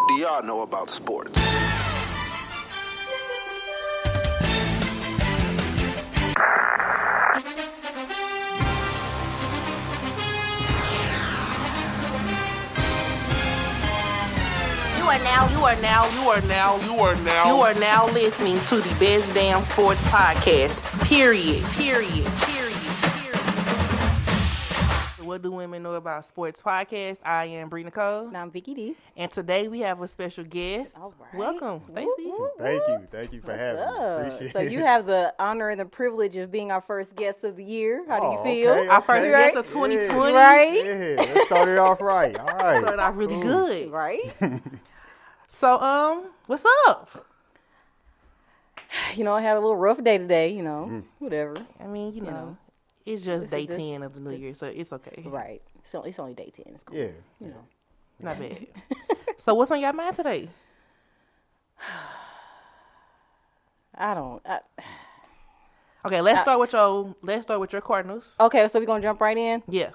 do y'all know about sports? You are now listening to the Best Damn Sports Podcast. Period. What do women know about sports podcast? I am Bree Nicole. And I'm Vicky D. And today we have a special guest. All right. Welcome, Stacey. Thank you for having me. Appreciate So it. you have the honor and the privilege of being our first guest of the year. How do you feel? Okay, Our first Right? guest of 2020. Right? Yeah, let's start it off right. All right. Started off really good. Right? So, what's up? You know, I had a little rough day today, whatever. I mean, you know, know, it's just day this- 10 of the new year, so it's okay. Right. So it's only day 10. It's cool. Yeah. You know. Not bad. So, what's on your mind today? Okay, let's start with your Cardinals. Okay, so we're going to jump right in? Yeah.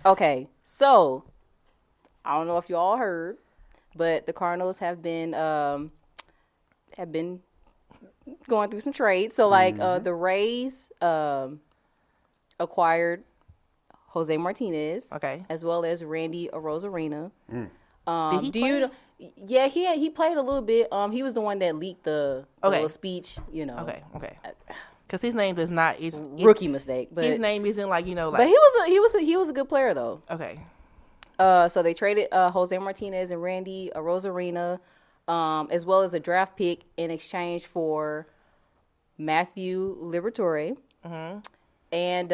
Okay, so I don't know if you all heard, but the Cardinals have been going through some trades. So the Rays acquired Jose Martinez, Okay. as well as Randy Arozarena. Did he play? Yeah, he played a little bit. He was the one that leaked the little speech. Okay. Because his name does not. It's Rookie mistake, but his name isn't like but he was a good player though. Okay. So they traded Jose Martinez and Randy Arozarena, as well as a draft pick in exchange for Matthew Liberatore and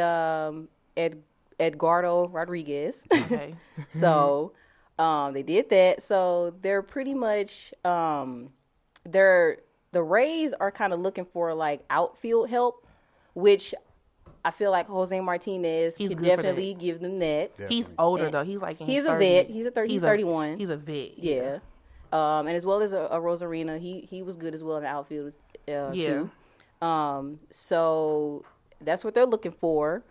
Edgardo Rodriguez. Okay. So they did that. So they're pretty much the Rays are kind of looking for like outfield help, which I feel like Jose Martinez He's could good for definitely give them that. He's older though. He's like in He's his a 30s. vet. He's 31. He's a vet. Yeah. And as well as a Rosarina, he was good as well in the outfield too. So that's what they're looking for.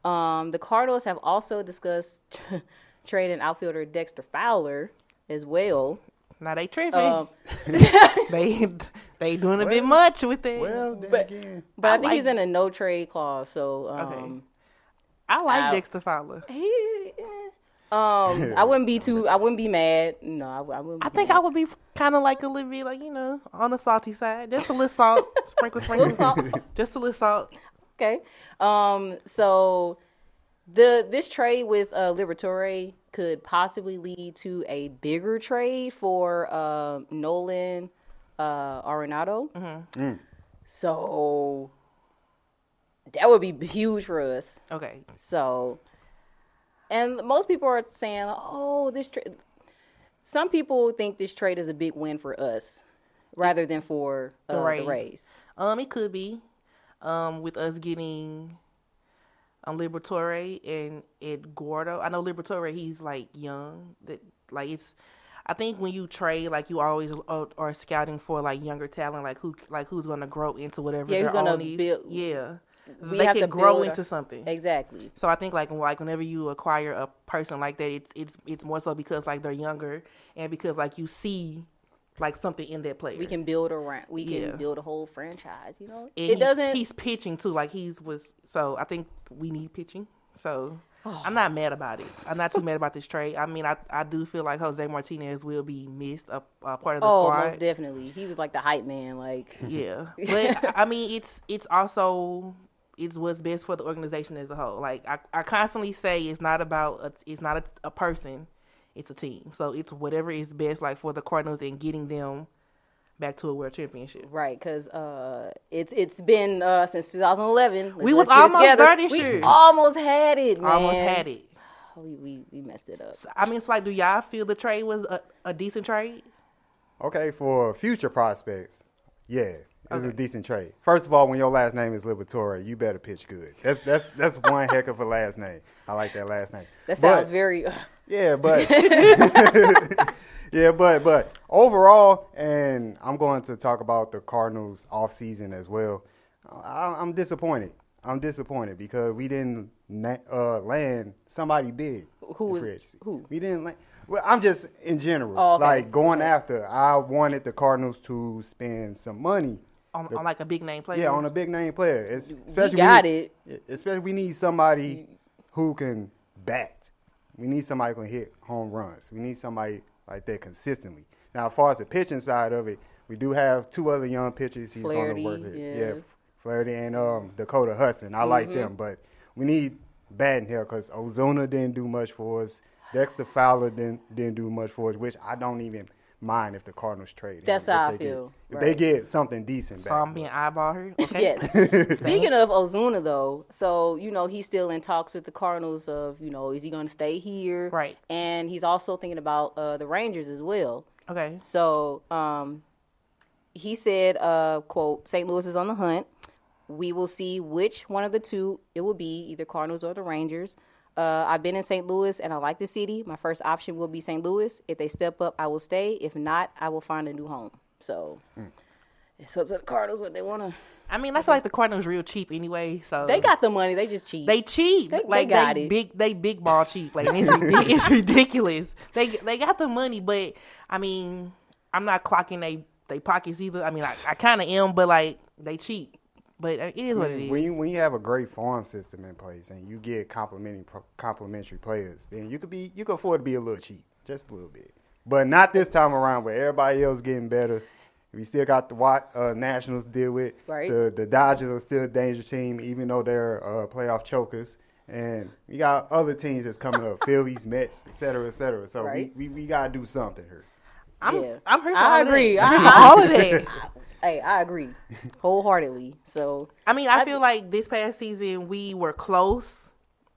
The Cardinals have also discussed trading outfielder Dexter Fowler as well. Now they tripping. They doing a bit much with that. Well, then again. But I think he's in a no trade clause. So I like Dexter Fowler. I wouldn't be mad. No, I wouldn't. I think I would be kind of like a little bit like on the salty side, just a little salt, sprinkle, just a little salt. Okay. So this trade with Liberatore could possibly lead to a bigger trade for Nolan Arenado. So that would be huge for us. Okay. So, and most people are saying, "Oh, this trade." Some people think this trade is a big win for us, rather than for the Rays. It could be, with us getting Liberatore and Eduardo. I know Liberatore, he's like young. I think when you trade, like you always are scouting for like younger talent, who's gonna grow into whatever. Yeah, who's gonna build. Yeah, we they have can to grow build into something. Exactly. So I think like whenever you acquire a person like that, it's more so because like they're younger and because like you see like something in that player. We can build around. We can build a whole franchise. And he's pitching too. Like So I think we need pitching. So I'm not mad about it. I'm not too mad about this trade. I mean, I do feel like Jose Martinez will be missed, a part of the squad. Oh, most definitely. He was like the hype man. Like yeah, but I mean, it's also what's best for the organization as a whole. Like I constantly say, it's not a person. It's a team. So it's whatever is best like for the Cardinals and getting them back to a world championship. Right, because it's been since 2011. We was almost there this year. We almost had it, man. Almost had it. We messed it up. So, I mean, it's like, do y'all feel the trade was a decent trade? Okay, for future prospects, yeah. It's a decent trade. First of all, when your last name is Liberatore, you better pitch good. That's one heck of a last name. I like that last name. That sounds very. Yeah, but but overall, and I'm going to talk about the Cardinals offseason as well. I'm disappointed. because we didn't land somebody big. Who? We didn't land. Well, I'm just in general. Oh, okay. Like going after, I wanted the Cardinals to spend some money on like a big name player. Yeah, on a big name player. Especially we need somebody who can bat. We need somebody who can hit home runs. We need somebody like that consistently. Now, as far as the pitching side of it, we do have 2 other young pitchers he's going to work with. Yeah, Flaherty and Dakota Hudson. I like them, but we need batting here because Ozuna didn't do much for us. Dexter Fowler didn't do much for us, which I don't even mind if the Cardinals trade. That's how I feel. If they get something decent back. So I'm being eyeball here. Okay. Yes. Speaking of Ozuna, though, so, he's still in talks with the Cardinals of, is he going to stay here? Right. And he's also thinking about the Rangers as well. Okay. So he said, quote, St. Louis is on the hunt. We will see which one of the two it will be, either Cardinals or the Rangers. I've been in St. Louis, and I like the city. My first option will be St. Louis. If they step up, I will stay. If not, I will find a new home. So it's up to the Cardinals what they want to. I mean, I feel like the Cardinals real cheap anyway. So they got the money. They just cheap. They cheap. They got it. They big ball cheap. Like it's ridiculous. They got the money, but I mean, I'm not clocking they pockets either. I mean, I kind of am, but like they cheap. But it is what it is. When you have a great farm system in place and you get complimentary players, then you could afford to be a little cheap, just a little bit. But not this time around where everybody else getting better. We still got the Nationals to deal with. Right. The Dodgers are still a dangerous team, even though they're playoff chokers. And we got other teams that's coming up, Phillies, Mets, et cetera, et cetera. So we got to do something here. I'm here for I agree. all of that. Hey, I agree wholeheartedly. So I mean, I feel like this past season we were close.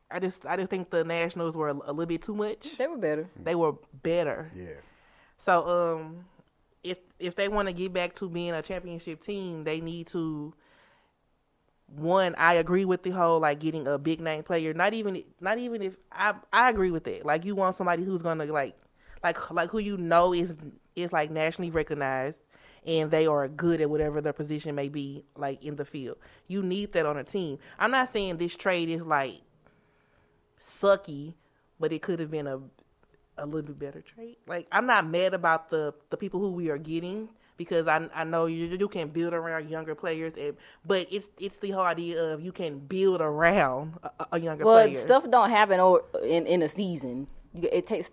I just think the Nationals were a little bit too much. They were better. They were better. Yeah. So if they want to get back to being a championship team, they need to. One, I agree with the whole like getting a big name player. Not even if I agree with that. Like you want somebody who's gonna like who is like nationally recognized. And they are good at whatever their position may be, like, in the field. You need that on a team. I'm not saying this trade is, like, sucky, but it could have been a little bit better trade. Like, I'm not mad about the people who we are getting because I know you can build around younger players, but it's the whole idea of you can build around a younger player. Well, stuff don't happen in a season. It takes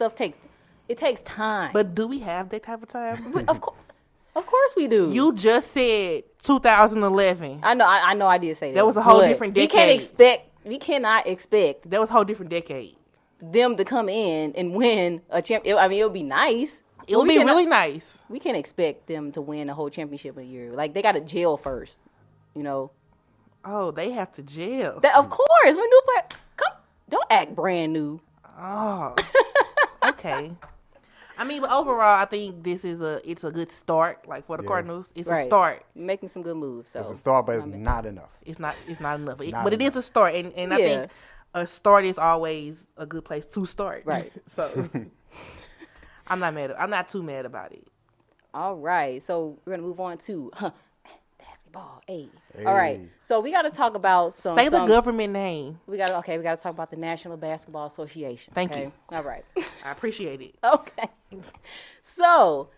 time. But do we have that type of time? Of course we do. You just said 2011. I know. I did say that. That was a whole different decade. We cannot expect. That was a whole different decade. Them to come in and win a champion. I mean, it would be nice. It would be really nice. We can't expect them to win a whole championship a year. Like they got to jail first. Oh, they have to jail. Of course, when new player don't act brand new. Oh, okay. I mean, but overall, I think it's a good start. Like for the Cardinals, it's a start. Making some good moves. So. It's a start, but it's not enough. It's not enough. But it is a start, and I think a start is always a good place to start. Right. So I'm not too mad about it. All right. So we're gonna move on to basketball. Hey. All right. So we got to talk about some. Say the government name. We got to talk about the National Basketball Association. Thank you. All right. I appreciate it. Okay. So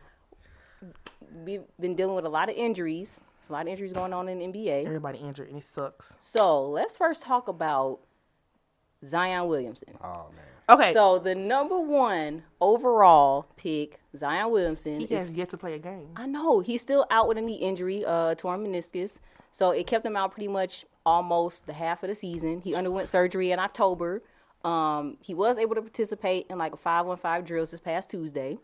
we've been dealing with a lot of injuries. There's a lot of injuries going on in the NBA. Everybody injured, and it sucks. So let's first talk about Zion Williamson. Oh man. Okay. So the number 1 overall pick, Zion Williamson. He has yet to play a game. I know. He's still out with a knee injury, torn meniscus. So it kept him out pretty much almost the half of the season. He underwent surgery in October. He was able to participate in like a 5-on-5 drills this past Tuesday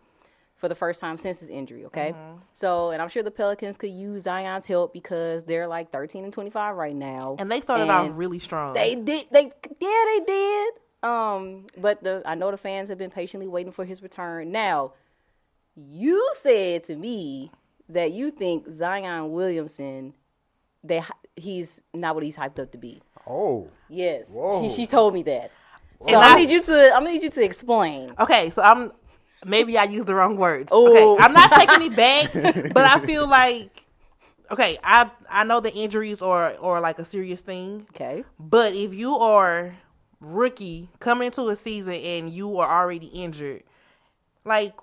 for the first time since his injury, okay? Mm-hmm. So, and I'm sure the Pelicans could use Zion's help because they're like 13-25 right now. And they started out really strong. They did. They did. But I know the fans have been patiently waiting for his return. Now, you said to me that you think Zion Williamson, he's not what he's hyped up to be. Oh. Yes. Whoa. She told me that. So and I'm gonna need you to explain. Okay, so maybe I used the wrong words. Ooh. Okay, I'm not taking it back, but I feel like I know the injuries are like a serious thing. Okay. But if you are rookie coming into a season and you are already injured, like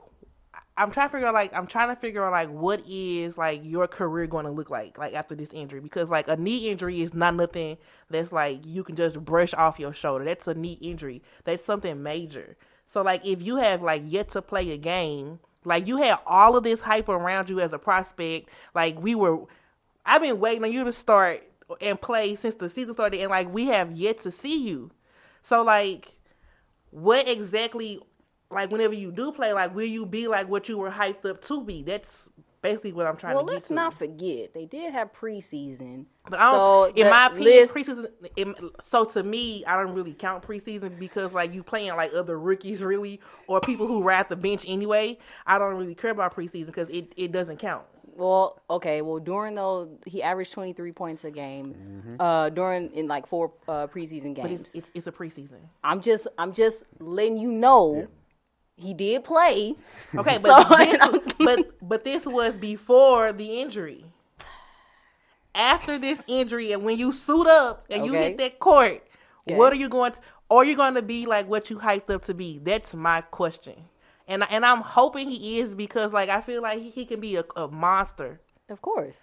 I'm trying to figure out like what is like your career going to look like after this injury, because like a knee injury is not nothing that's like you can just brush off your shoulder. That's a knee injury. That's something major. So like if you have like yet to play a game, like you had all of this hype around you as a prospect, like I've been waiting on you to start and play since the season started, and like we have yet to see you. So like what exactly, like whenever you do play, like will you be like what you were hyped up to be? That's basically what I'm trying to get to. Well, let's not forget they did have preseason. But I don't, in my opinion, preseason. So to me, I don't really count preseason because like you playing like other rookies really, or people who ride the bench anyway. I don't really care about preseason because it doesn't count. Well, okay. Well, he averaged 23 points a game. In like 4 preseason games. But it's a preseason. I'm just letting you know. Yeah. He did play. Okay, but this was before the injury. After this injury, and when you suit up and you hit that court, what are you going to? Are you going to be like what you hyped up to be? That's my question. And I'm hoping he is, because like I feel like he can be a monster. Of course.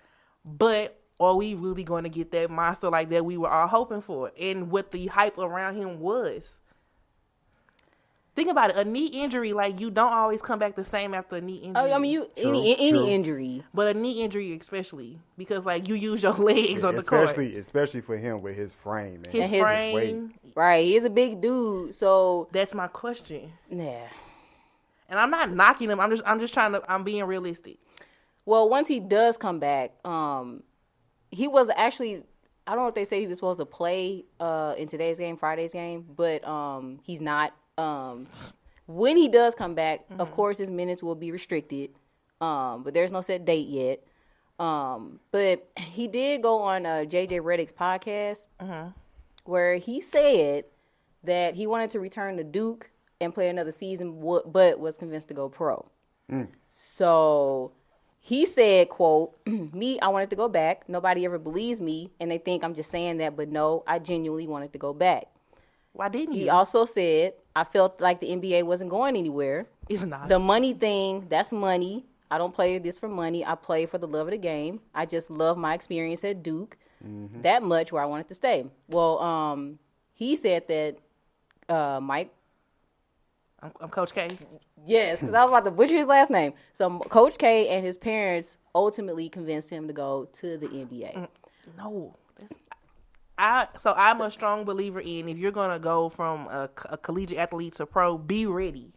But are we really going to get that monster like that we were all hoping for? And what the hype around him was. Think about it. A knee injury, like you don't always come back the same after a knee injury. Oh, I mean, any injury, but a knee injury especially, because like you use your legs on the court. Especially for him with his frame, man. His frame, right? He's a big dude, so that's my question. Yeah, and I'm not knocking him. I'm just trying to. I'm being realistic. Well, once he does come back, he was actually. I don't know if they say he was supposed to play in today's game, Friday's game, but he's not. When he does come back, of course his minutes will be restricted. But there's no set date yet. But he did go on JJ Redick's podcast where he said that he wanted to return to Duke and play another season, but was convinced to go pro. So he said, quote, "Me, I wanted to go back. Nobody ever believes me, and they think I'm just saying that, but no, I genuinely wanted to go back." Why didn't you? He also said, "I felt like the NBA wasn't going anywhere. It's not. The money thing, that's money. I don't play this for money. I play for the love of the game. I just love my experience at Duke that much where I wanted to stay." Well, he said that Mike. I'm Coach K. Yes, because I was about to butcher his last name. So Coach K and his parents ultimately convinced him to go to the NBA. No. I'm a strong believer in, if you're going to go from a collegiate athlete to pro, be ready.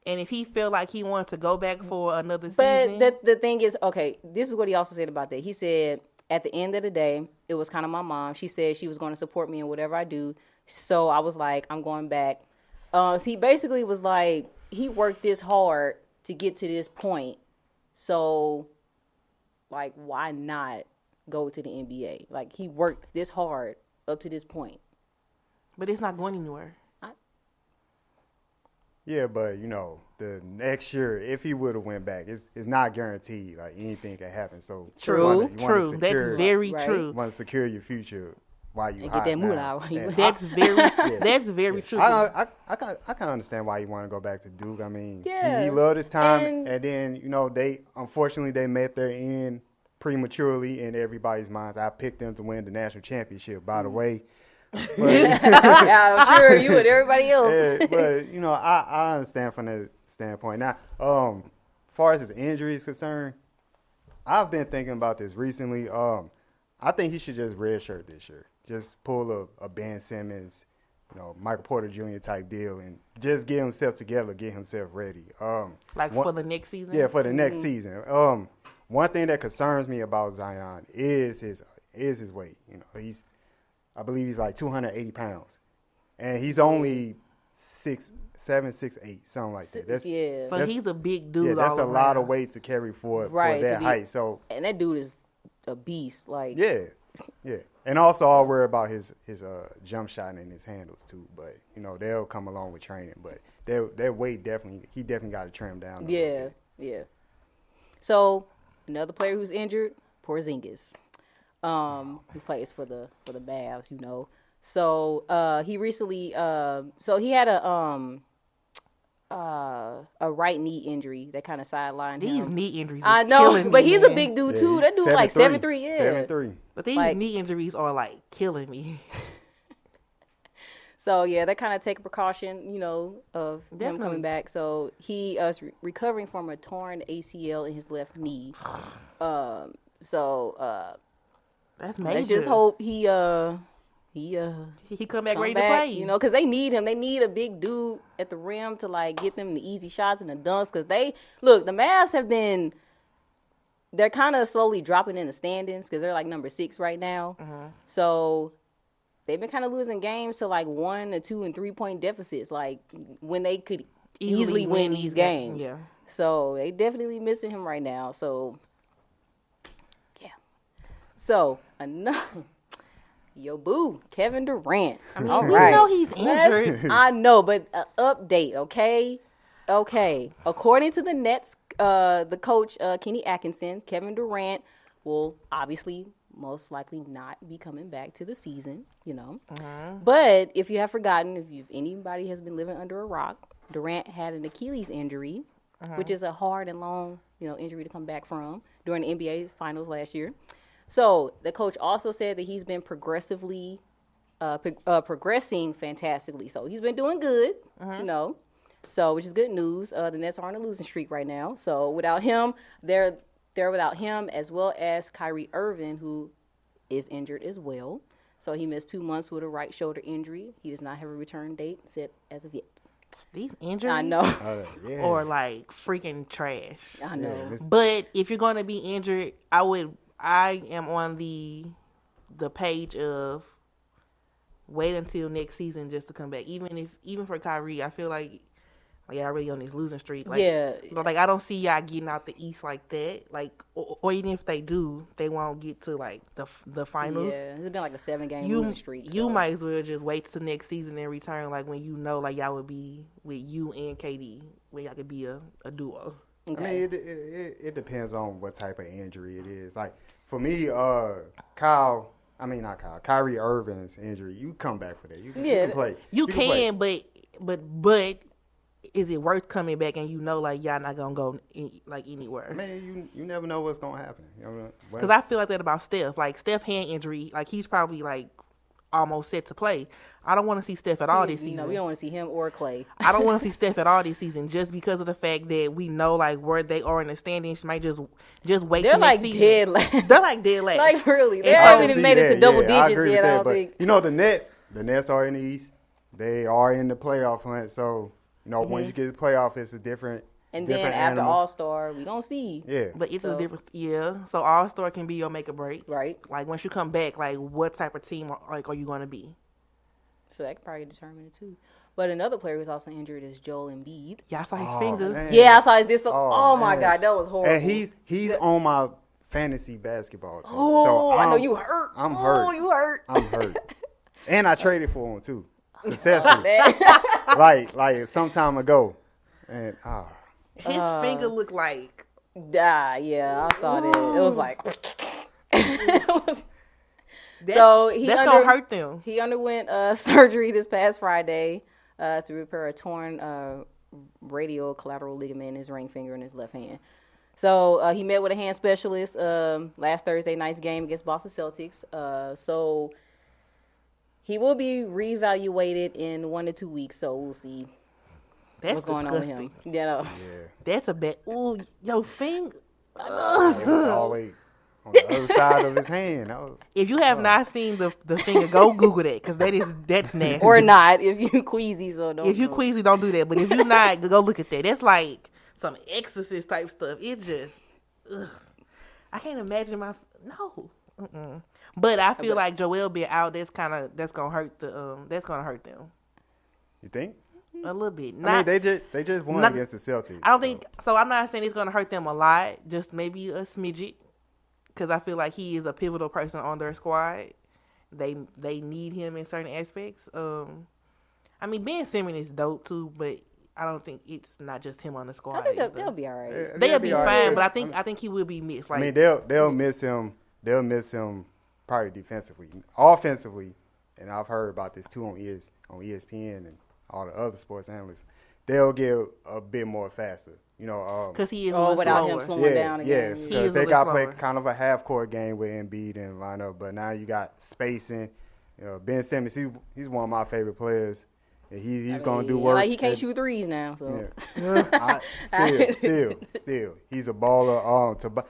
And if he felt like he wanted to go back for another season. But the thing is, okay, this is what he also said about that. He said, at the end of the day, it was kind of my mom. She said she was going to support me in whatever I do. So I was like, I'm going back. So he basically was like, he worked this hard to get to this point. So, like, why not go to the NBA? Like, he worked this hard up to this point. But it's not going anywhere. Yeah, but, the next year, if he would have went back, it's not guaranteed. Like, anything can happen. So True. That's very true. You want to secure your future while you get that moolah. That's very true. I can understand why you want to go back to Duke. I mean, he loved his time. And then, they met their end prematurely in everybody's minds. I picked them to win the national championship, by the way. I'm sure you and everybody else. Yeah, but I understand from that standpoint. Now, as far as his injury is concerned, I've been thinking about this recently. I think he should just redshirt this year. Just pull a Ben Simmons, Michael Porter Jr. type deal, and just get himself together, get himself ready. For the next season. Yeah, for the next season. One thing that concerns me about Zion is his weight. I believe he's like 280 pounds, and he's only 6'7", 6'8", something like that. So he's a big dude. Yeah, that's a lot of weight to carry for that height. So, and that dude is a beast. Like, yeah, and also I'll worry about his jump shot and his handles too. But they'll come along with training. But their weight he definitely got to trim down. Yeah. So another player who's injured, Porzingis. He plays for the Mavs, So he recently he had a right knee injury that kind of sidelined These him. knee injuries. I know, but he's a big dude too. That dude's like 7'3". Yeah, 7'3". But these knee injuries are like killing me. So yeah, they kind of take a precaution, of him coming back. So he is recovering from a torn ACL in his left knee. That's major. Let's just hope he come back ready to play. Because they need him. They need a big dude at the rim to like get them the easy shots and the dunks. Because the Mavs they're kind of slowly dropping in the standings because they're like number 6 right now. So they've been kind of losing games to like 1 or 2 and 3 point deficits, like when they could easily win these games. Yeah. So they definitely missing him right now. So yeah. So yo boo, Kevin Durant. I mean, we know he's injured. I know, but update, okay? Okay. According to the Nets, the coach Kenny Atkinson, Kevin Durant will obviously most likely not be coming back to the season, But if you have forgotten, if anybody has been living under a rock, Durant had an Achilles injury, which is a hard and long, injury to come back from during the NBA Finals last year. So the coach also said that he's been progressing fantastically. So he's been doing good, So which is good news. The Nets are on a losing streak right now. So without him, they're without him, as well as Kyrie Irving, who is injured as well. So he missed 2 months with a right shoulder injury. He does not have a return date set as of yet. These injuries I know. Or like freaking trash. I know. Yeah, but if you're going to be injured, I am on the page of wait until next season just to come back. Even for Kyrie, I feel like y'all really on this losing streak. Like, yeah. Like, I don't see y'all getting out the East like that. Like, or even if they do, they won't get to, like, the finals. Yeah, it's been like a 7-game losing streak. You might as well just wait till next season and return, like, when like, y'all would be with you and KD, where y'all could be a duo. Okay. I mean, it depends on what type of injury it is. Like, for me, Kyrie Irving's injury, you come back for that. You can play. You can play. but is it worth coming back and like y'all not gonna go anywhere? Man, you never know what's gonna happen. Because I feel like that about Steph. Like Steph hand injury, like he's probably like almost set to play. I don't want to see Steph at all this season. No, we don't want to see him or Clay. I don't want to see Steph at all this season just because of the fact that we know like where they are in the standings. Might just wait till next season. Dead last. They're like dead last. Like really, they haven't even made it to double digits yet. I don't think. The Nets are in the East. They are in the playoff hunt. So when you get to the playoff, it's a different. And then after All-Star, we gonna see. Yeah. But it's a different. Yeah. So All-Star can be your make or break. Right. Like once you come back, like what type of team are you gonna be? So that could probably determine it too. But another player who's also injured is Joel Embiid. Yeah, I saw his finger. Man. Yeah, I saw his. Oh my God, that was horrible. And he's on my fantasy basketball team. Oh, so I know you hurt. I'm hurt. Oh, you hurt. I'm hurt. And I traded for him too, successfully. like some time ago, and his finger looked like. Yeah, I saw that. It was like. That's gonna hurt them. He underwent surgery this past Friday to repair a torn radial collateral ligament in his ring finger in his left hand. So he met with a hand specialist last Thursday night's game against Boston Celtics. So he will be reevaluated in 1 to 2 weeks. So we'll see what's going on with him. Yeah. That's a bad. Ooh, your finger. It was always on the other side of his hand. If you have not seen the finger, go Google that because that's nasty. Or not if you queasy, so don't. If you queasy, don't do that. But if you're not, go look at that. That's like some exorcist type stuff. It just, I can't imagine no. Mm-mm. But I feel like Joel being out, that's gonna hurt them. You think? A little bit. They just won against the Celtics. I don't think so. I'm not saying it's gonna hurt them a lot. Just maybe a smidget. Because I feel like he is a pivotal person on their squad. They need him in certain aspects. Ben Simmons is dope too, but I don't think it's not just him on the squad. I think they'll be all right. They'll be fine, but I think he will be missed. Like, they'll miss him. They'll miss him probably defensively, offensively, and I've heard about this too on ESPN and all the other sports analysts. they'll get a bit more faster. Because he is a little without slower. him slowing down again. Yes, He because is they a got to little play slower. kind of a half-court game with Embiid and lineup, but now you got spacing. Ben Simmons, he's one of my favorite players. And he's going to do work. Like he can't shoot threes now. So. Yeah. Still. He's a baller.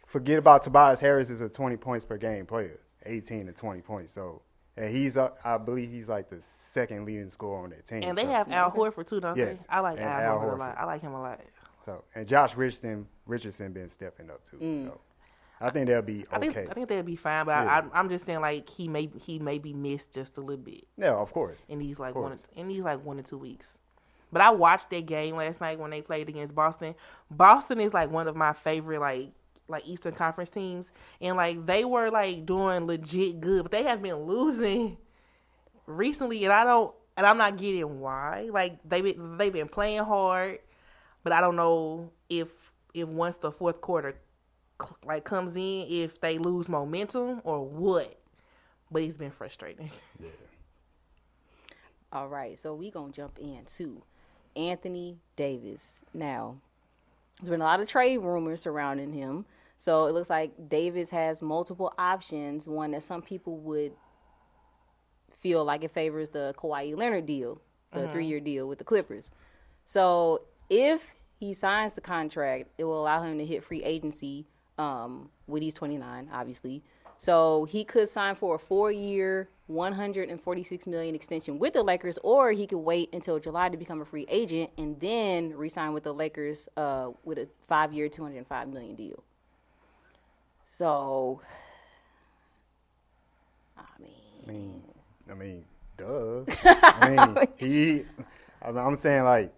Forget about Tobias Harris is a 20 points per game player, 18 to 20 points. So, and I believe he's like the second leading scorer on that team. And they have Al Horford too, don't Yes, they? I like and Al Al Horford a Horford. lot. I like him a lot. So, and Josh Richardson been stepping up too. So, I think they'll be okay. I think they'll be fine, but Yeah. I'm just saying like he may be missed just a little bit Yeah, of course. in these like Of course. 1 or 2 weeks. But I watched that game last night when they played against Boston. Boston is like one of my favorite like Eastern Conference teams, and like they were like doing legit good, but they have been losing recently, and I'm not getting why. Like they've been playing hard, but I don't know if once the fourth quarter like comes in, if they lose momentum or what. But it's been frustrating. Yeah. All right, so we gonna jump into Anthony Davis. Now, there's been a lot of trade rumors surrounding him. So it looks like Davis has multiple options. One that some people would feel like it favors the Kawhi Leonard deal, the 3-year deal with the Clippers. So if he signs the contract, it will allow him to hit free agency when he's 29, obviously. So he could sign for a 4-year, $146 million extension with the Lakers, or he could wait until July to become a free agent and then re-sign with the Lakers with a 5-year, $205 million deal. So, I mean, duh. I'm saying like,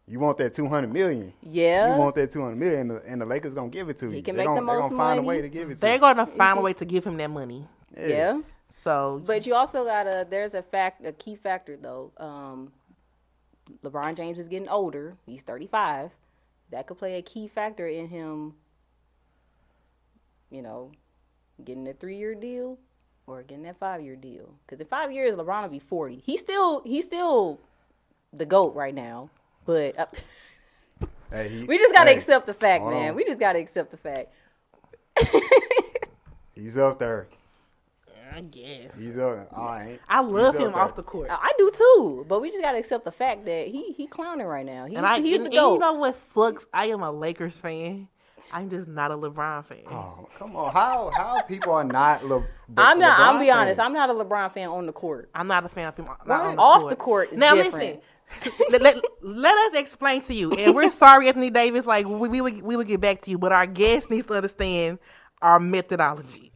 you want that $200 million? yeah. You want that $200 million, and the Lakers gonna give it to you. He can They're make the gonna most find a money. way to give it to They're you. gonna find a way to give him that money. Yeah. So, But you also there's a key factor though. LeBron James is getting older. He's 35. That could play a key factor in him, getting a 3-year deal or getting that 5-year deal. Because in 5 years, LeBron will be 40. He's still the GOAT right now. But we just got to accept the fact, man. on. We just got to accept the fact. He's up there. I guess He's up. I love He's up him there. off the court. I do too, but we just got to accept the fact that he clowning right now. He's the And GOAT. you know what sucks? I am a Lakers fan. I'm just not a LeBron fan. Oh, come on. How people are not I'm not. LeBron I'll be honest. fans? I'm not a LeBron fan on the court. I'm not a fan of him. Not on Off the court is now different. listen. let us explain to you, and we're sorry, Anthony Davis. Like we will get back to you, but our guest needs to understand our methodology.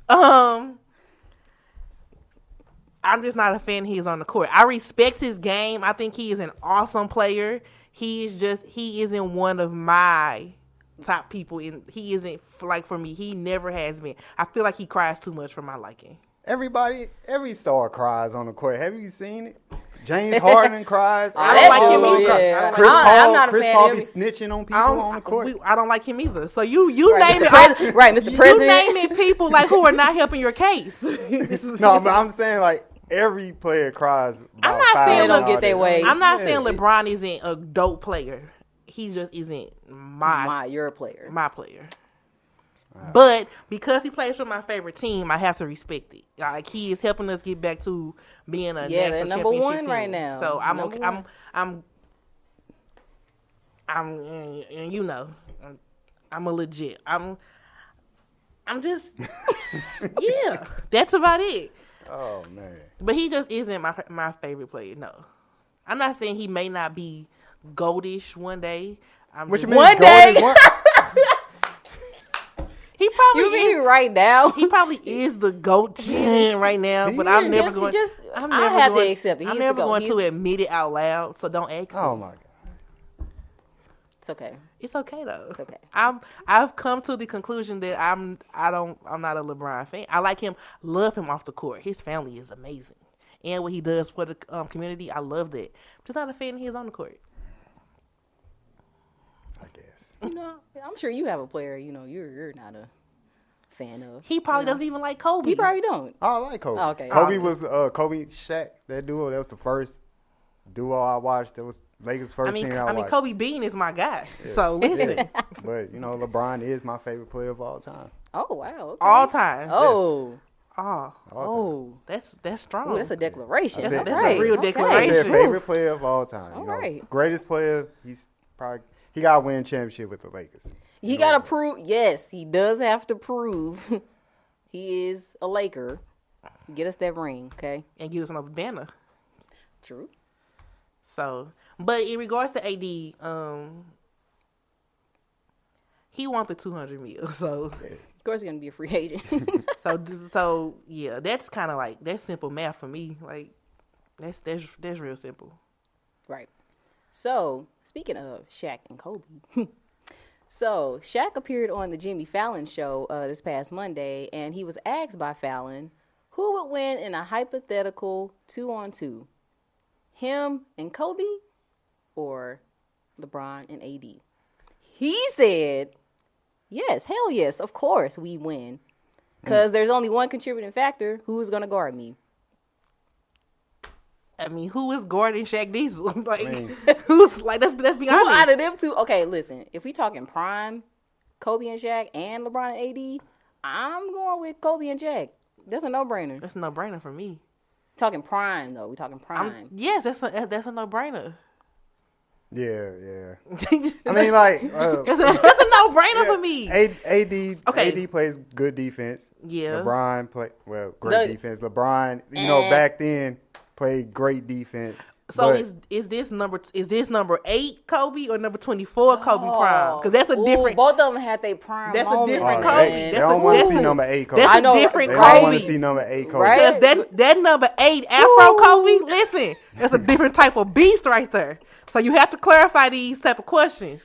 I'm just not a fan. He is on the court. I respect his game. I think he is an awesome player. He isn't one of my top people. He isn't like for me. He never has been. I feel like he cries too much for my liking. Every star cries on the court. Have you seen it? James Harden cries. I don't like him either. Yeah. Chris I'm not a Chris fan Paul of be him. snitching on people on the court. I don't like him either. So you Right, name Mr. it. Right, Mr. You President. naming people like who are not helping your case. No, but I'm saying like every player cries. I'm about not fouls saying and don't all get their that. way. I'm not Yeah. saying LeBron isn't a dope player. He just isn't You're a player. my player. But because he plays for my favorite team, I have to respect it. Like he is helping us get back to being a Yeah, national they're number championship one team. right now. So I'm Number okay. one. And you know, I'm a legit. I'm just yeah. That's about it. Oh man. But he just isn't my favorite player. No, I'm not saying he may not be goldish one day. What you just- mean? One day. He probably You mean is. right now? He probably is the GOAT right now, He but I'm is. never Just- going. just- I'm I never have to going, accept it. I'm He's never the GOAT. going to He's- admit it out loud. So don't ask. Oh me. my god. It's okay. It's okay though. It's okay. I've come to the conclusion that I'm not a LeBron fan. I like him, love him off the court. His family is amazing, and what he does for the community, I love that. Just not a fan of his on the court. I guess. I'm sure you have a player. You're not a fan of. He probably doesn't even like Kobe. He probably don't. I like Kobe. Oh, okay. Kobe was Kobe Shaq. That duo. That was the first duo I watched. That was Lakers first team I watched. Kobe Bean is my guy. Yeah. So listen. Yeah. But LeBron is my favorite player of all time. Oh wow. Okay. All time. Oh. Yes. Oh. That's strong. Ooh, that's a declaration. That's a real declaration. I said favorite player of all time. All right. Greatest player. He got to win a championship with the Lakers. He got to prove. Yes, he does have to prove he is a Laker. Get us that ring, okay? And get us another banner. True. So, but in regards to AD, he wants the $200 million. So, of course, he's gonna be a free agent. so yeah, that's kind of like that's simple math for me. Like, that's real simple. Right. So, speaking of Shaq and Kobe, so Shaq appeared on the Jimmy Fallon show this past Monday, and he was asked by Fallon who would win in a hypothetical 2-on-2, him and Kobe, or LeBron and AD. He said, yes, hell yes, of course we win. Because there's only one contributing factor, who's going to guard me. I mean, who is guarding Shaq Diesel? Who's like, let's be honest. Who out of them two? Okay, listen, if we talking prime, Kobe and Shaq and LeBron and AD, I'm going with Kobe and Shaq. That's a no-brainer. That's a no-brainer for me. Talking prime, though. We talking prime. Yes, that's a no-brainer. Yeah. I mean, like... that's a no-brainer for me. AD plays good defense. Yeah. LeBron great defense. LeBron, back then, played great defense. So is this number 8 Kobe or number 24 Kobe prime? Because that's a different. Both of them had their prime. That's moment. a different Kobe. They don't want to see number 8 Kobe. That's a different Kobe. They don't want to see number 8 Kobe. Right? Because that number 8 Afro Kobe. Listen, that's a different type of beast right there. So you have to clarify these type of questions.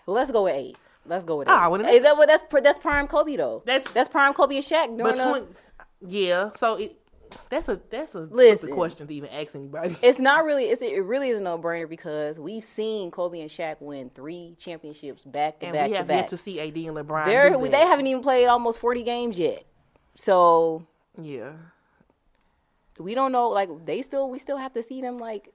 Well, let's go with 8. Let's go with 8. Well, Is that what that's prime Kobe though? That's prime Kobe and Shaq during yeah. So that's a stupid question to even ask anybody. It's not really. It really is a no-brainer because we've seen Kobe and Shaq win 3 championships back to back. And we have yet to see AD and LeBron. They haven't even played almost 40 games yet. So yeah, we don't know. Like we still have to see them. Like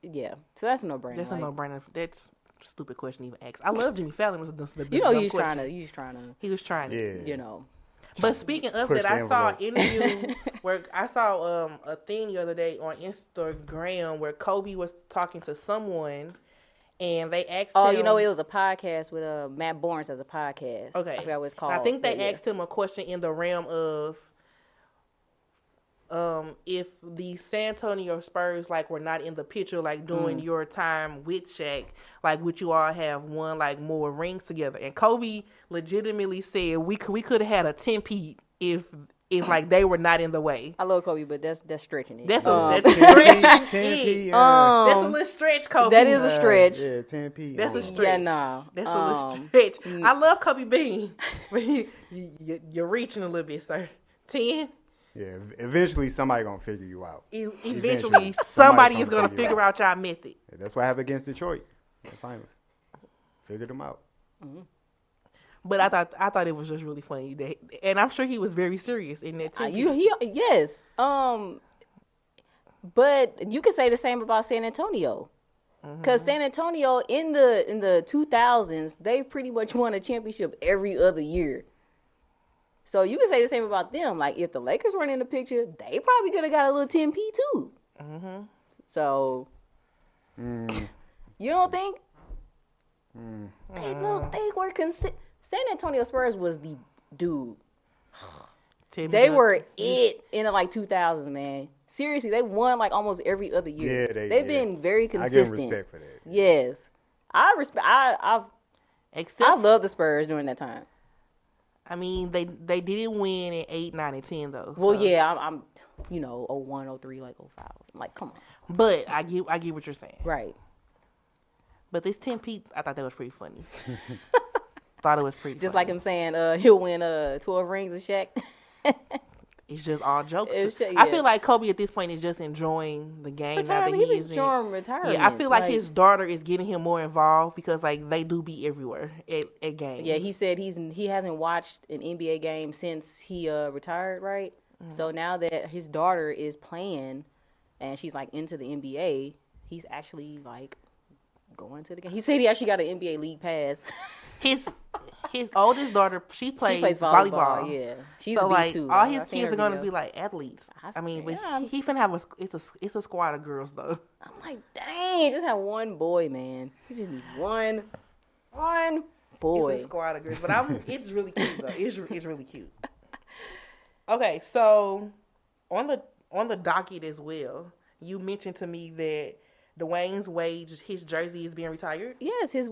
yeah. So that's a no-brainer. That's a no-brainer. That's a stupid question to even ask. I love Jimmy Fallon. Was the he was trying to. Yeah. But speaking of that, I saw an interview where I saw a thing the other day on Instagram where Kobe was talking to someone, and they asked him. Oh, it was a podcast with Matt Barnes as a podcast. Okay, I forgot what it's called. I think they asked him a question in the realm of if the San Antonio Spurs were not in the picture during your time with Shaq, would you all have won more rings together? And Kobe legitimately said we could have had a 10-peat if they were not in the way. I love Kobe, but that's stretching it. That's a stretch. That's a little stretch, Kobe. That is a stretch. Yeah, 10-peat. That's a stretch. Yeah, no. That's a little stretch. I love Kobe Bean, but you're reaching a little bit, sir. 10. Yeah, eventually somebody gonna figure you out. Eventually somebody is gonna figure out y'all method. Yeah, that's what happened against Detroit. Finally, figured them out. Mm-hmm. But I thought it was just really funny, and I'm sure he was very serious in that too. Yes. But you can say the same about San Antonio, because San Antonio in the 2000s they pretty much won a championship every other year. So you can say the same about them. If the Lakers weren't in the picture, they probably could have got a little 10-P too. Mm-hmm. So, you don't think? They were San Antonio Spurs was the dude. They were it in the 2000s, man. Seriously, they won like almost every other year. Yeah, they've been very consistent. I give them respect for that. Yes, I respect. I love the Spurs during that time. I mean, they didn't win in 8, 9, and 10 though. Well, so. Yeah, I'm 01, 03, like 05. Like, come on. But I get what you're saying. Right. But this 10-P, I thought that was pretty funny. Thought it was pretty just funny. Like him saying he'll win 12 rings with Shaq. It's just all jokes. Yeah. I feel like Kobe at this point is just enjoying the game. Retirement. He was enjoying retirement. Yeah, I feel like his daughter is getting him more involved because they do be everywhere at games. Yeah, he said he hasn't watched an NBA game since he retired, right? Mm-hmm. So now that his daughter is playing and she's into the NBA, he's actually like going to the game. He said he actually got an NBA league pass. His oldest daughter, she plays volleyball. Yeah, she's so a like too. all his kids are gonna be like athletes. But he finna have it's a squad of girls though. I'm like, dang, just have one boy, man. You just need one boy. It's a squad of girls, but it's really cute though. It's really cute. Okay, so on the docket as well, you mentioned to me that Dwayne Wade, his jersey is being retired. Yes, his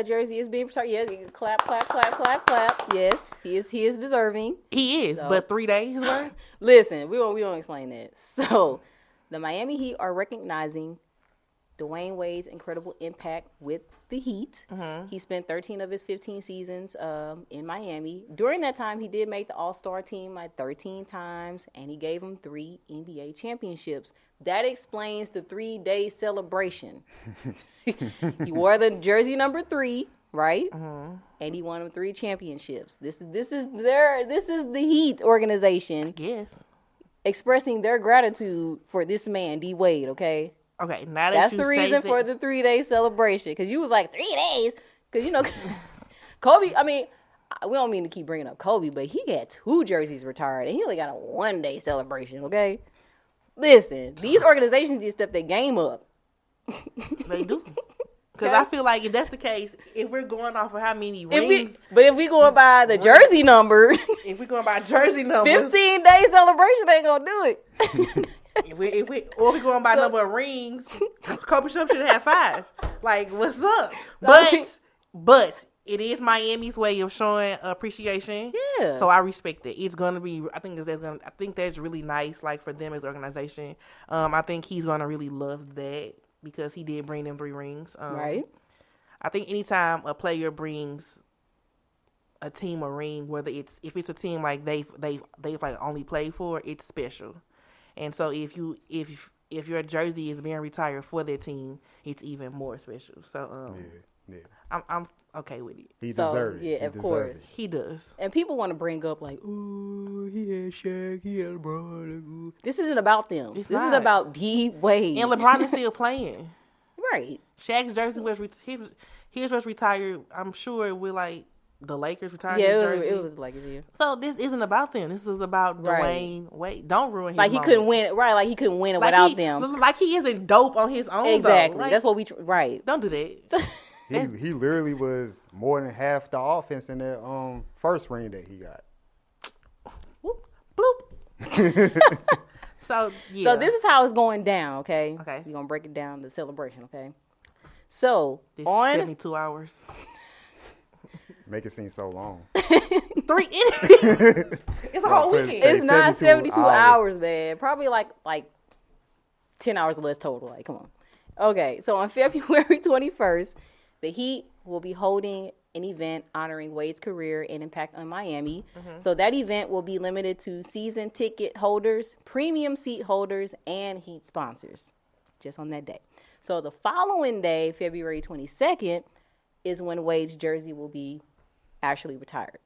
jersey is being retired. Yes, clap, clap, clap, clap, clap. Yes, he is deserving. He is, so. But 3 days worth. Listen, we won't explain that. So, the Miami Heat are recognizing Dwayne Wade's incredible impact with the Heat. Mm-hmm. He spent 13 of his 15 seasons in Miami. During that time, he did make the All-Star team like 13 times, and he gave him 3 NBA championships. That explains the 3-day celebration. He wore the jersey number 3, right? Mm-hmm. And he won them 3 championships. This is the Heat organization. Yes. Expressing their gratitude for this man, D Wade. Okay. Okay. Now that's the reason for the 3-day celebration. Because you was like 3 days. Because Kobe. I mean, we don't mean to keep bringing up Kobe, but he had 2 jerseys retired, and he only got a 1-day celebration. Okay. Listen, these organizations need to step their game up. They do. Because I feel like if that's the case, if we're going off of how many rings... If we going by the jersey number... If we're going by jersey numbers... 15-day celebration ain't going to do it. if we're going by number of rings, Kobe should have 5. Like, what's up? But it is Miami's way of showing appreciation. Yeah. So I respect it. It's gonna be. I think that's really nice. Like for them as an organization. I think he's gonna really love that because he did bring them 3 rings. Right. I think anytime a player brings a team a ring, if it's a team like they've like only played for, it's special. And so if your jersey is being retired for that team, it's even more special. So yeah. I'm okay with it. He deserves it. Yeah, of course. He does. And people want to bring up like, ooh, he had Shaq, he had LeBron. This isn't about them. This is about D Wade. And LeBron is still playing. Right. Shaq's jersey his was retired, I'm sure, with like the Lakers retired. Yeah, it was the Lakers, yeah. So this isn't about them. This is about Dwayne Wade. Don't ruin his Like he couldn't win it. Right, like he couldn't win it without them. Like he isn't dope on his own. Exactly. Like, that's what right. Don't do that. He literally was more than half the offense in that first ring that he got. Whoop, bloop. So this is how it's going down, okay? Okay. We're gonna break it down, the celebration, okay? So this on 72 hours. Make it seem so long. 3 It's a whole weekend. It's not 72 hours, man. Probably like 10 hours or less total. Like, come on. Okay, so on February 21st, the Heat will be holding an event honoring Wade's career and impact on Miami. Mm-hmm. So that event will be limited to season ticket holders, premium seat holders, and Heat sponsors, just on that day. So the following day, February 22nd, is when Wade's jersey will be actually retired.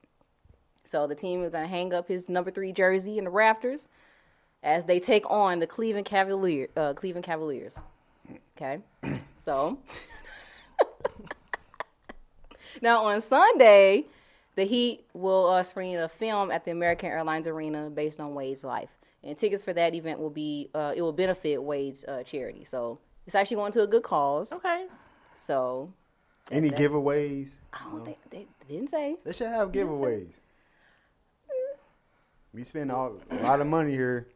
So the team is going to hang up his number 3 jersey in the rafters as they take on the Cleveland Cavaliers. Okay, so... Now, on Sunday, the Heat will screen a film at the American Airlines Arena based on Wade's life. And tickets for that event will be, it will benefit Wade's charity. So, it's actually going to a good cause. Okay. So. Any giveaways? I don't think, they didn't say. They should have giveaways. We spend a lot of money here.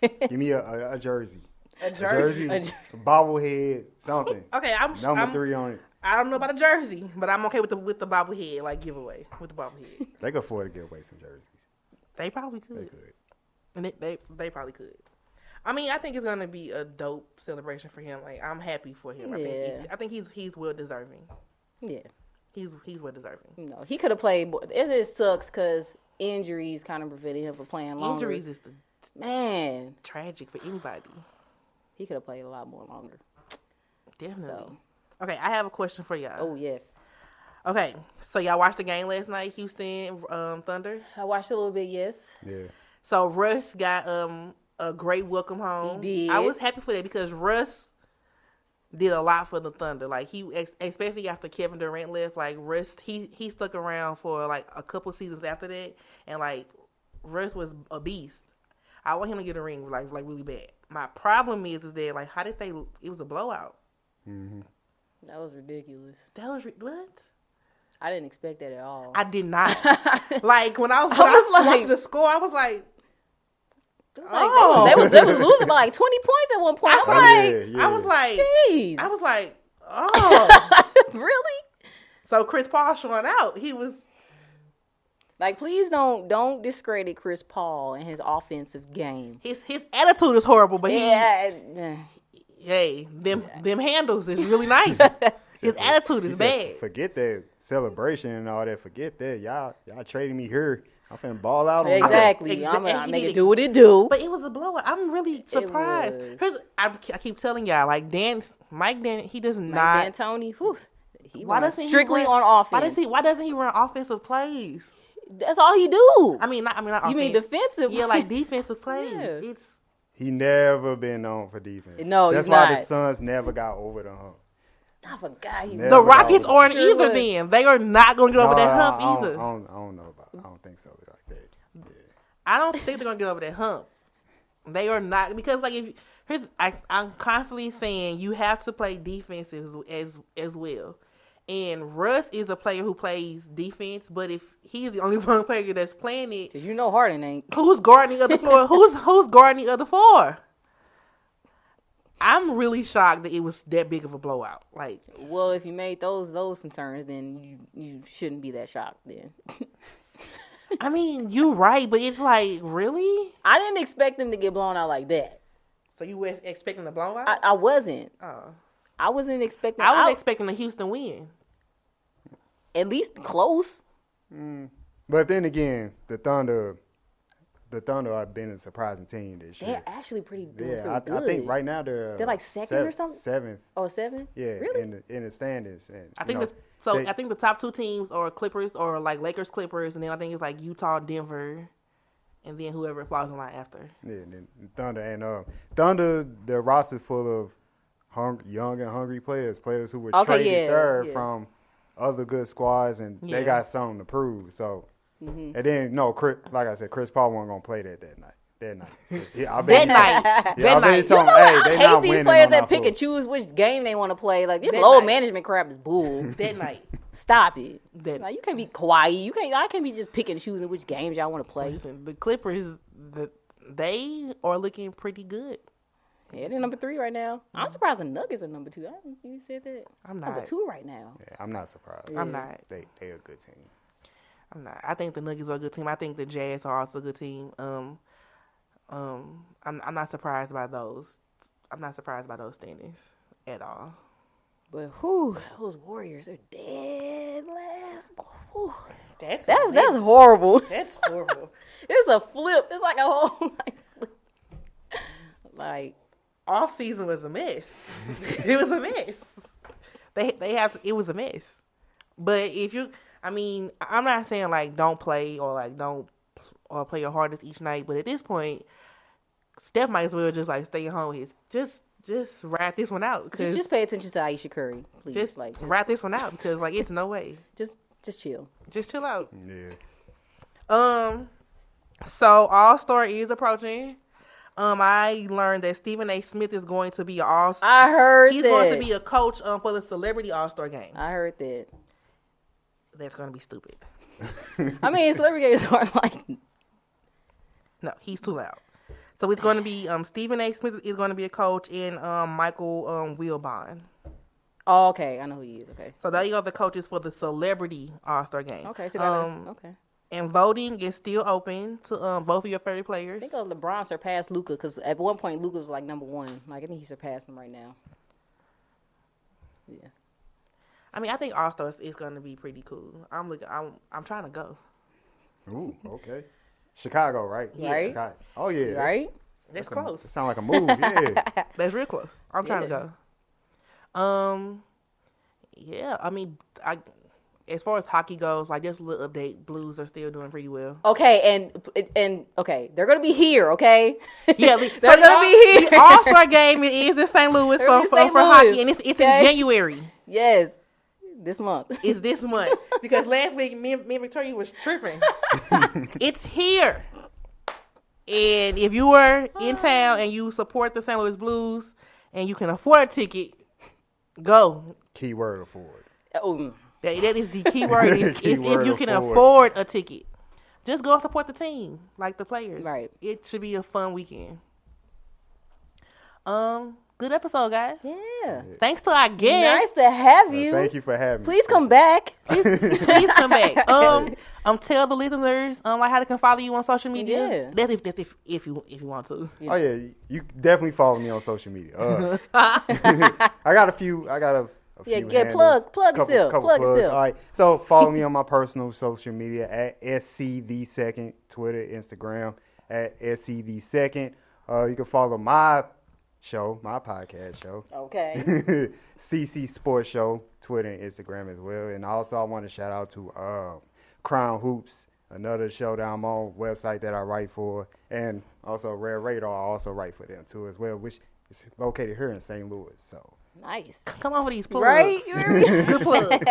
Give me a jersey. A jersey? A bobblehead, something. Okay, Number 3 on it. I don't know about a jersey, but I'm okay with the bobblehead, like giveaway with the bobblehead. They could afford to give away some jerseys. They probably could. They could. And they probably could. I mean, I think it's gonna be a dope celebration for him. Like, I'm happy for him. Yeah. I think he's well deserving. Yeah. He's well deserving. No, he could have played more. It sucks because injuries kind of prevented him from playing longer. Injuries is man tragic for anybody. He could have played a lot more longer. Definitely. So. Okay, I have a question for y'all. Oh, yes. Okay, so y'all watched the game last night, Houston Thunder? I watched a little bit, yes. Yeah. So Russ got a great welcome home. He did. I was happy for that because Russ did a lot for the Thunder. Like especially after Kevin Durant left, like Russ, he stuck around for like a couple seasons after that, and like Russ was a beast. I want him to get a ring like really bad. My problem is that like how did they? It was a blowout. Mm-hmm. That was ridiculous. That was what? I didn't expect that at all. I did not. Like when I was watching the score, I was like. They was losing by like 20 points at one point. I was like, jeez. I was like, oh, really? So Chris Paul showing out. He was like, please don't discredit Chris Paul and his offensive game. His attitude is horrible, but them handles is really nice. His attitude is bad. Forget that celebration and all that. Forget that. Y'all trading me here. I'm finna ball out on exactly. I'm gonna make it do what it do. But it was a blowout. I'm really surprised. I keep telling y'all, like Mike Dan, he does Mike not. D'Antoni, he runs strictly on offense. Why doesn't he run offensive plays? That's all he do. I mean, not you offense. mean defensive? Yeah, like defensive plays. Yeah. He never been known for defense. No, that's why the Suns never got over the hump. I forgot the Rockets aren't either. Then they are not going to get over that hump either. I don't know about. I don't think so. Like that. Yeah. I don't think they're going to get over that hump. They are not, because like I'm constantly saying you have to play defense as well. And Russ is a player who plays defense, but if he's the only one player that's playing it, because Harden ain't. Who's guarding the other floor? Who's guarding the other four? I'm really shocked that it was that big of a blowout. Like, well, if you made those concerns, then you shouldn't be that shocked. Then, I mean, you're right, but it's like, really? I didn't expect them to get blown out like that. So you were expecting a blowout? I wasn't. Oh, I wasn't expecting. I was expecting the Houston win. At least close. But then again, the Thunder have been a surprising team this year. They're actually pretty good. Yeah, I think right now they're like second or something. Seventh. Oh, 7? Yeah, really? in the standings. And I think I think the top two teams are Clippers or like Lakers, Clippers, and then I think it's like Utah, Denver, and then whoever falls in line after. Yeah, and then Thunder and Thunder. Their roster full of young and hungry players who were traded third from other good squads, and they got something to prove. So, and then like I said, Chris Paul wasn't gonna play that night. That night. I hate these players that pick and choose which game they want to play. Like this load management crap is bull. That night. Stop it. Like, you can't be quiet. I can't be just picking and choosing which games y'all want to play. Listen, the Clippers, they are looking pretty good. Yeah, they're number 3 right now. I'm surprised the Nuggets are number 2. I think you said that. I'm not. Number 2 right now. Yeah, I'm not surprised. I'm not. They a good team. I'm not. I think the Nuggets are a good team. I think the Jazz are also a good team. I'm not surprised by those. I'm not surprised by those standings at all. But those Warriors are dead last. Whew. That's horrible. That's horrible. It's a flip. It's like a whole like off season was a mess. It was a mess. It was a mess. But I'm not saying like don't play or like don't play your hardest each night. But at this point, Steph might as well just like stay at home with his just ride this one out. Just pay attention to Aisha Curry, please. Just ride this one out because like it's no way. Just chill. Just chill out. Yeah. So All-Star is approaching. I learned that Stephen A. Smith is going to be an All-Star. I heard he's that. Going to be a coach for the Celebrity All-Star game. I heard that. That's going to be stupid. I mean, celebrity games aren't like. No, he's too loud. So it's going to be Stephen A. Smith is going to be a coach, and Michael Wilbon. Oh, okay. I know who he is. Okay. So they are the coaches for the Celebrity All-Star game. Okay. So okay. And voting is still open to vote for your favorite players. I think LeBron surpassed Luka because at one point Luka was like number 1. Like I think he surpassed him right now. Yeah. I mean, I think All-Stars is going to be pretty cool. I'm trying to go. Ooh, okay. Chicago, right? Yeah. Right. Chicago. Oh yeah. Right. That's close. It sounds like a move. Yeah. That's real close. I'm trying to go. Yeah. I mean, as far as hockey goes, like just a little update, Blues are still doing pretty well. Okay, and okay, they're gonna be here. Okay, yeah, they're gonna be here. The All-Star game is in St. Louis for hockey, and it's in January. Yes, this month. It's this month because last week me and Victoria was tripping. It's here, and if you are in town and you support the St. Louis Blues and you can afford a ticket, go. Keyword afford. Oh. That is the key word. Is if you can afford a ticket, just go and support the team, like the players. Right. It should be a fun weekend. Good episode, guys. Yeah. Thanks to our guests. Nice to have you. Thank you for having me. Please come back. Please come back. Tell the listeners like how they can follow you on social media. Yeah. That's if you want to. Yeah. Oh yeah, you definitely follow me on social media. I got a few. Plug yourself. All right, so follow me on my personal social media at SCTheSecond, Twitter, Instagram at SCTheSecond. You can follow my podcast show. Okay. CC Sports Show, Twitter and Instagram as well. And also I want to shout out to Crown Hoops, another show that I'm on, website that I write for, and also Red Radar, I also write for them too as well, which is located here in St. Louis. So nice. Come on with these plugs. Right? Good plugs.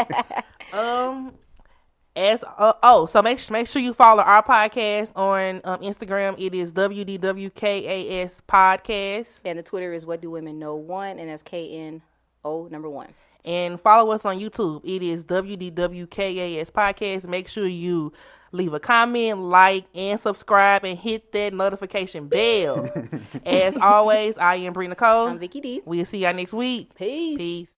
So make sure you follow our podcast on Instagram. It is WDWKAS Podcast. And the Twitter is What Do Women Know 1, and that's KNO1. And follow us on YouTube. It is WDWKAS Podcast. Make sure you leave a comment, like, and subscribe, and hit that notification bell. As always, I am Brina Cole. I'm Vicky D. We'll see y'all next week. Peace. Peace.